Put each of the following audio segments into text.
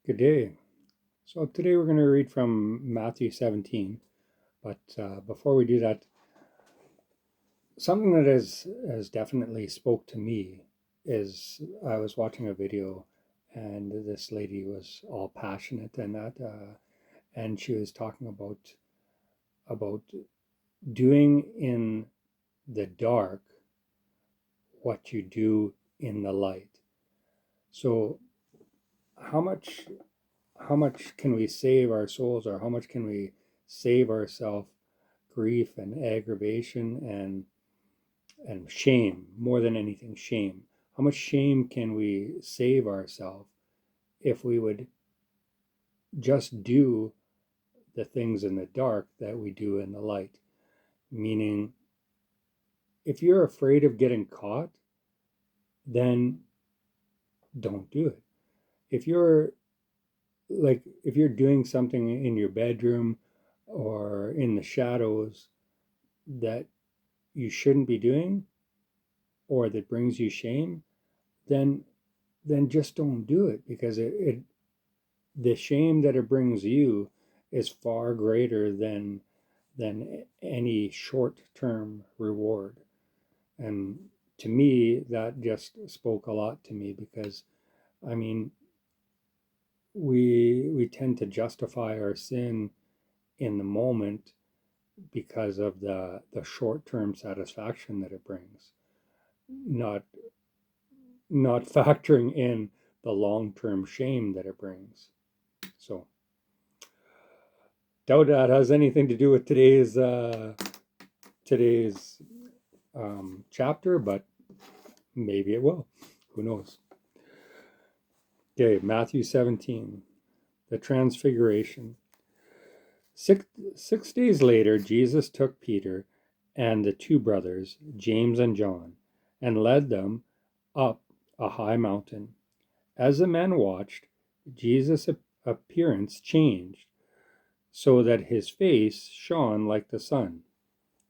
Good day. So today we're going to read from Matthew 17. But before we do that, something that has definitely spoke to me is I was watching a video and this lady was all passionate and she was talking about doing in the dark what you do in the light. So how much how much can we save our souls, or how much can we save ourselves grief and aggravation and shame? More than anything, shame. How much shame can we save ourselves if we would just do the things in the dark that we do in the light? Meaning, if you're afraid of getting caught, then don't do it. If you're doing something in your bedroom or in the shadows that you shouldn't be doing, or that brings you shame, then just don't do it, because the shame that it brings you is far greater than any short-term reward. And to me, that just spoke a lot to me, because I mean, we tend to justify our sin in the moment because of the short-term satisfaction that it brings, not not factoring in the long-term shame that it brings. So, doubt that has anything to do with today's chapter, but maybe it will. Who knows? Okay, Matthew 17, the Transfiguration. Six days later, Jesus took Peter and the two brothers, James and John, and led them up a high mountain. As the men watched, Jesus' appearance changed, so that his face shone like the sun,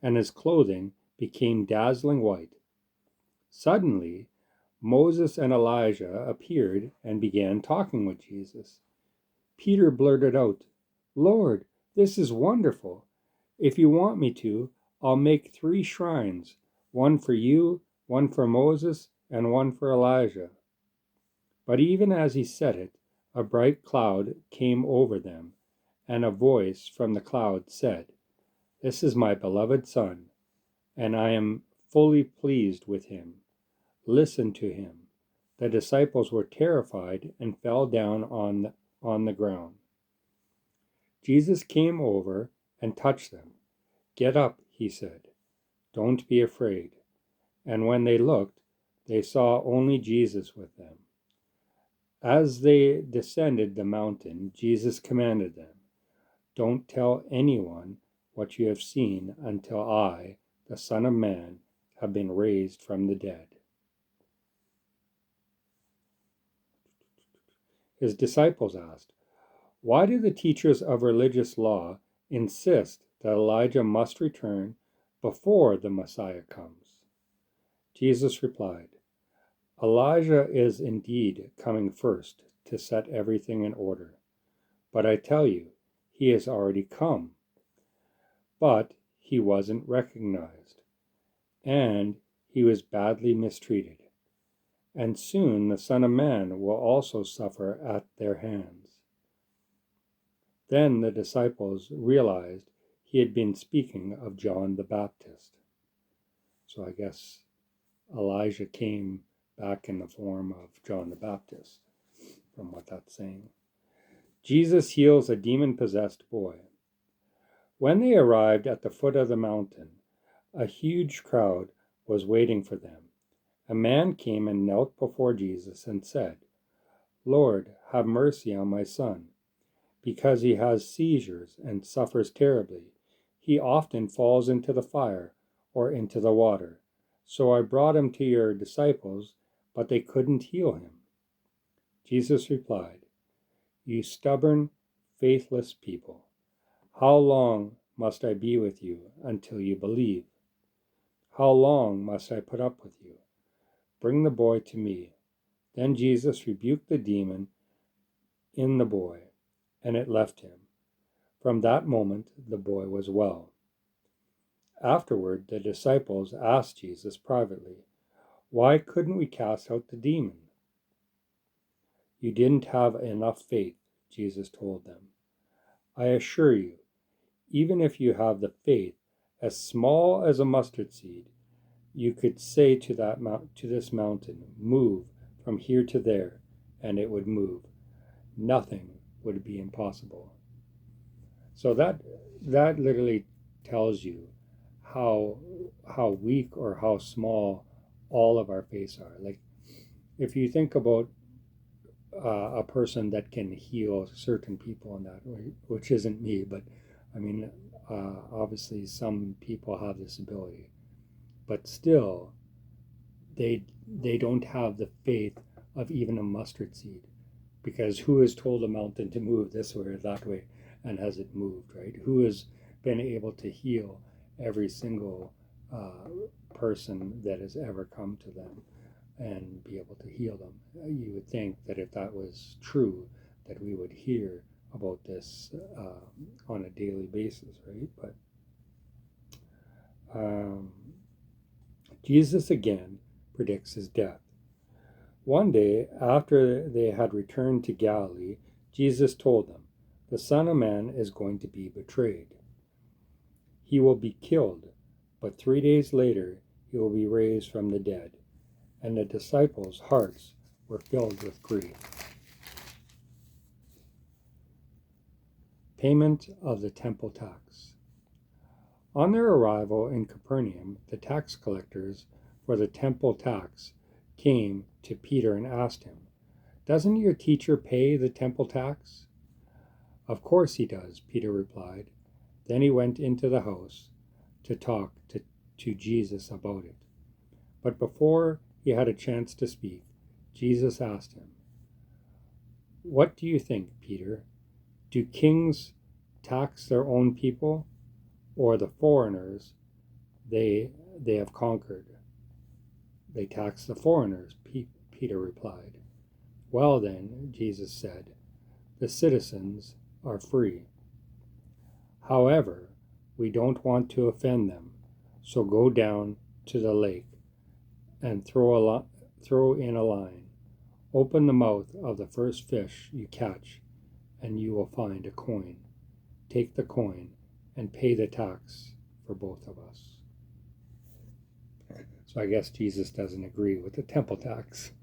and his clothing became dazzling white. Suddenly, Moses and Elijah appeared and began talking with Jesus. Peter blurted out, "Lord, this is wonderful. If you want me to, I'll make 3 shrines, one for you, one for Moses, and one for Elijah." But even as he said it, a bright cloud came over them, and a voice from the cloud said, "This is my beloved Son, and I am fully pleased with him. Listen to him." The disciples were terrified and fell down on the ground. Jesus came over and touched them. "Get up," he said. "Don't be afraid." And when they looked, they saw only Jesus with them. As they descended the mountain, Jesus commanded them, "Don't tell anyone what you have seen until I, the Son of Man, have been raised from the dead." His disciples asked, "Why do the teachers of religious law insist that Elijah must return before the Messiah comes?" Jesus replied, "Elijah is indeed coming first to set everything in order. But I tell you, he has already come. But he wasn't recognized, and he was badly mistreated. And soon the Son of Man will also suffer at their hands." Then the disciples realized he had been speaking of John the Baptist. So I guess Elijah came back in the form of John the Baptist, from what that's saying. Jesus heals a demon-possessed boy. When they arrived at the foot of the mountain, a huge crowd was waiting for them. A man came and knelt before Jesus and said, "Lord, have mercy on my son, because he has seizures and suffers terribly. He often falls into the fire or into the water. So I brought him to your disciples, but they couldn't heal him." Jesus replied, "You stubborn, faithless people, how long must I be with you until you believe? How long must I put up with you? Bring the boy to me." Then Jesus rebuked the demon, in the boy, and it left him. From that moment, the boy was well. Afterward, the disciples asked Jesus privately, "Why couldn't we cast out the demon?" "You didn't have enough faith," Jesus told them. "I assure you, even if you have the faith as small as a mustard seed, you could say to this mountain, 'Move from here to there,' and it would move. Nothing would be impossible." So that literally tells you how weak or how small all of our faiths are. Like, if you think about a person that can heal certain people in that way, which isn't me, but I mean, obviously some people have this ability, but still, they don't have the faith of even a mustard seed, because who has told a mountain to move this way or that way, and has it moved, right? Who has been able to heal every single person that has ever come to them and be able to heal them? You would think that if that was true, that we would hear about this on a daily basis, right? But Jesus again predicts his death. One day, after they had returned to Galilee, Jesus told them, "The Son of Man is going to be betrayed. He will be killed, but 3 days later he will be raised from the dead." And the disciples' hearts were filled with grief. Payment of the temple tax. On their arrival in Capernaum, the tax collectors for the temple tax came to Peter and asked him, "Doesn't your teacher pay the temple tax?" "Of course he does," Peter replied. Then he went into the house to talk to Jesus about it. But before he had a chance to speak, Jesus asked him, "What do you think, Peter? Do kings tax their own people, or the foreigners they have conquered?" "They tax the foreigners," Peter replied. "Well then," Jesus said, "the citizens are free. However, we don't want to offend them, so go down to the lake and throw in a line. Open the mouth of the first fish you catch, and you will find a coin. Take the coin and pay the tax for both of us." So I guess Jesus doesn't agree with the temple tax.